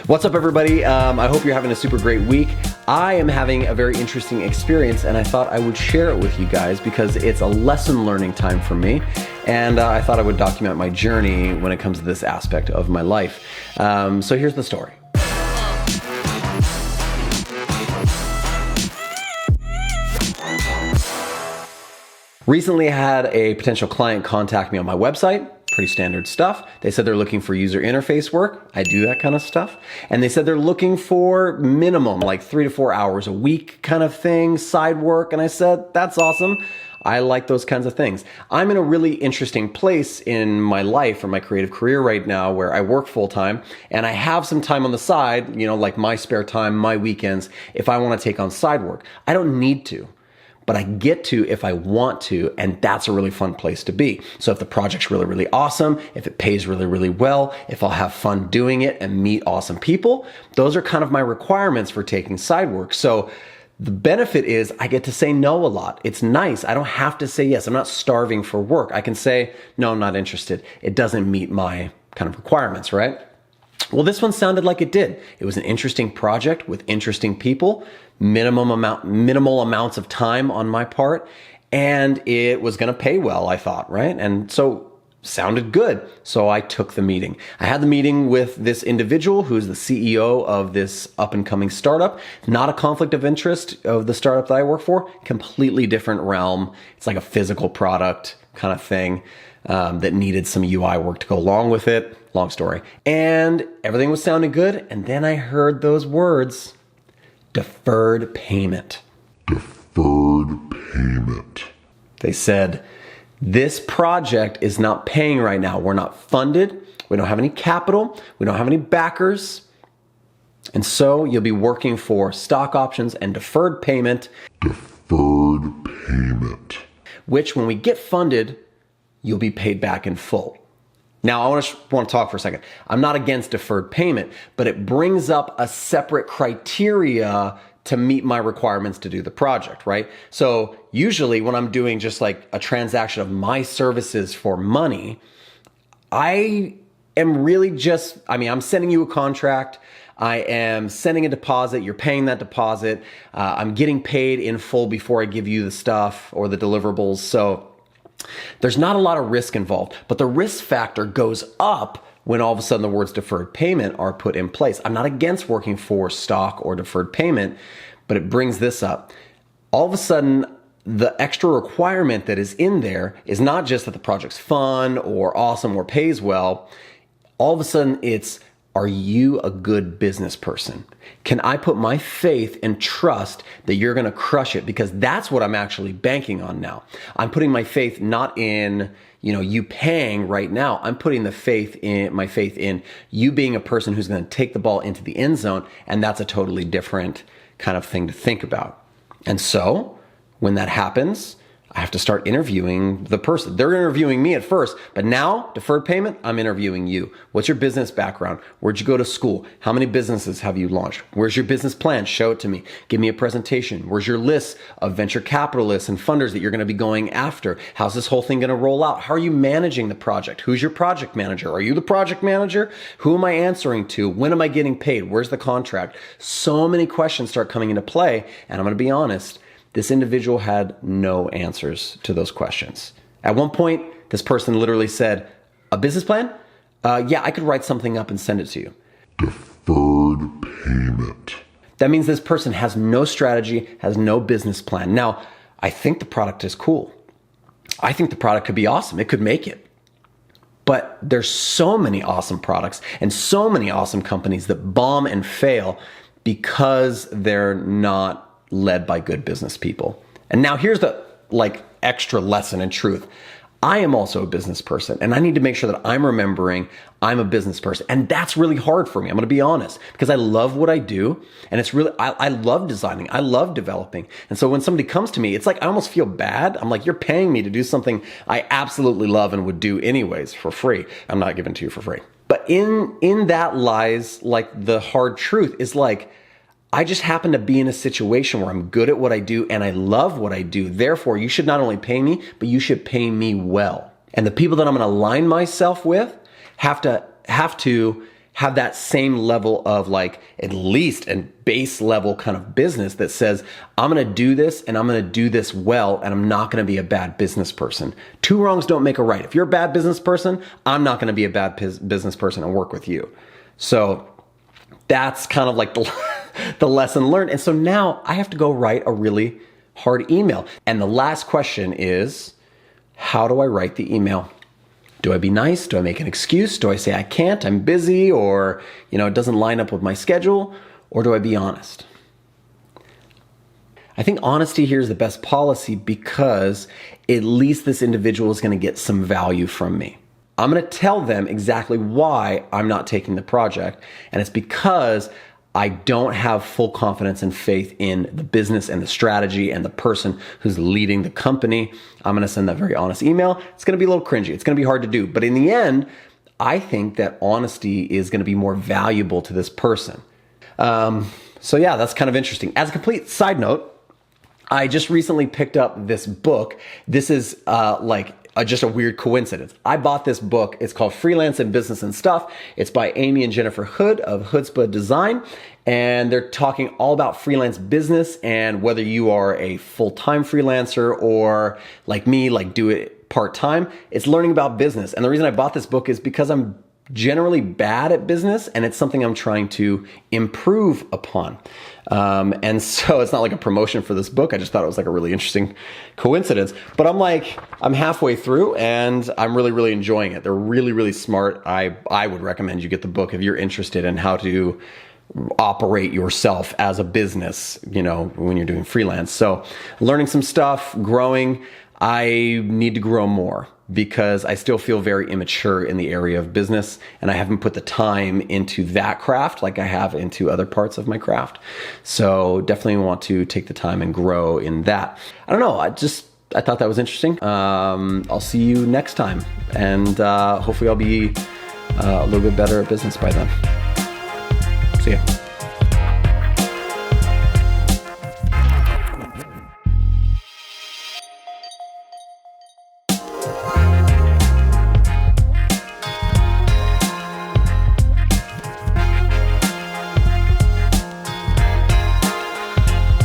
What's up, everybody? I hope you're having a super great week. I am having a very interesting experience, and I thought I would share it with you guys because it's a lesson learning time for me, and I thought I would document my journey when it comes to this aspect of my life. So here's the story. Recently, I had a potential client contact me on my website. Pretty standard stuff. They said they're looking for user interface work. I do that kind of stuff. And they said they're looking for minimum, like 3 to 4 hours a week kind of thing, side work. And I said, that's awesome. I like those kinds of things. I'm in a really interesting place in my life or my creative career right now where I work full time and I have some time on the side, like my spare time, my weekends, if I want to take on side work. I don't need to, but I get to if I want to, and that's a really fun place to be. So if the project's really, really awesome, if it pays really, really well, if I'll have fun doing it and meet awesome people, those are kind of my requirements for taking side work. So the benefit is I get to say no a lot. It's nice. I don't have to say yes. I'm not starving for work. I can say, no, I'm not interested. It doesn't meet my kind of requirements, right? Well, this one sounded like it did. It was an interesting project with interesting people, minimal amounts of time on my part, and it was going to pay well, I thought, right? And so sounded good. So I took the meeting. I had the meeting with this individual who's the CEO of this up and coming startup. Not a conflict of interest of the startup that I work for, completely different realm. It's like a physical product kind of thing that needed some UI work to go along with it. Long story. And everything was sounding good. And then I heard those words, deferred payment. Deferred payment. They said, this project is not paying right now. We're not funded. We don't have any capital. We don't have any backers. And so you'll be working for stock options and deferred payment. Deferred payment. Which when we get funded, you'll be paid back in full. Now, I want to talk for a second. I'm not against deferred payment, but it brings up a separate criteria to meet my requirements to do the project, right? So usually when I'm doing just like a transaction of my services for money, I am really I'm sending you a contract. I am sending a deposit. You're paying that deposit. I'm getting paid in full before I give you the stuff or the deliverables. So there's not a lot of risk involved, but the risk factor goes up when all of a sudden the words deferred payment are put in place. I'm not against working for stock or deferred payment, but it brings this up. All of a sudden, the extra requirement that is in there is not just that the project's fun or awesome or pays well. All of a sudden, it's, are you a good business person? Can I put my faith and trust that you're going to crush it? Because that's what I'm actually banking on now. I'm putting my faith not in, you paying right now. I'm putting my faith in you being a person who's going to take the ball into the end zone. And that's a totally different kind of thing to think about. And so when that happens, I have to start interviewing the person. They're interviewing me at first, but now, deferred payment, I'm interviewing you. What's your business background? Where'd you go to school? How many businesses have you launched? Where's your business plan? Show it to me. Give me a presentation. Where's your list of venture capitalists and funders that you're going to be going after? How's this whole thing going to roll out? How are you managing the project? Who's your project manager? Are you the project manager? Who am I answering to? When am I getting paid? Where's the contract? So many questions start coming into play, and I'm going to be honest, this individual had no answers to those questions. At one point, this person literally said, a business plan? Yeah, I could write something up and send it to you. Deferred payment. That means this person has no strategy, has no business plan. Now, I think the product is cool. I think the product could be awesome. It could make it. But there's so many awesome products and so many awesome companies that bomb and fail because they're not led by good business people. And now here's the extra lesson and truth. I am also a business person, and I need to make sure that I'm remembering I'm a business person. And that's really hard for me. I'm going to be honest, because I love what I do. And it's really, I love designing. I love developing. And so when somebody comes to me, it's like, I almost feel bad. I'm like, you're paying me to do something I absolutely love and would do anyways for free. I'm not giving it to you for free. But in that lies the hard truth is I just happen to be in a situation where I'm good at what I do and I love what I do. Therefore, you should not only pay me, but you should pay me well. And the people that I'm going to align myself with have to have that same level of like at least a base level kind of business that says, I'm going to do this and I'm going to do this well, and I'm not going to be a bad business person. Two wrongs don't make a right. If you're a bad business person, I'm not going to be a bad business person and work with you. So that's kind of like the lesson learned. And so now I have to go write a really hard email. And the last question is, how do I write the email? Do I be nice? Do I make an excuse? Do I say I can't, I'm busy, or it doesn't line up with my schedule? Or do I be honest? I think honesty here is the best policy because at least this individual is going to get some value from me. I'm going to tell them exactly why I'm not taking the project, and it's because I don't have full confidence and faith in the business and the strategy and the person who's leading the company. I'm going to send that very honest email. It's going to be a little cringy. It's going to be hard to do. But in the end, I think that honesty is going to be more valuable to this person. So yeah, that's kind of interesting. As a complete side note, I just recently picked up this book. This is just a weird coincidence. I bought this book. It's called Freelance in Business and Stuff. It's by Amy and Jennifer Hood of Chutzpah Design. And they're talking all about freelance business and whether you are a full-time freelancer or like me, like do it part-time. It's learning about business. And the reason I bought this book is because I'm generally bad at business and it's something I'm trying to improve upon. And so it's not like a promotion for this book. I just thought it was like a really interesting coincidence. But I'm halfway through and I'm really, really enjoying it. They're really, really smart. I would recommend you get the book if you're interested in how to operate yourself as a business, when you're doing freelance. So learning some stuff, growing. I need to grow more because I still feel very immature in the area of business and I haven't put the time into that craft like I have into other parts of my craft. So definitely want to take the time and grow in that. I don't know. I thought that was interesting. I'll see you next time and hopefully I'll be a little bit better at business by then. See ya.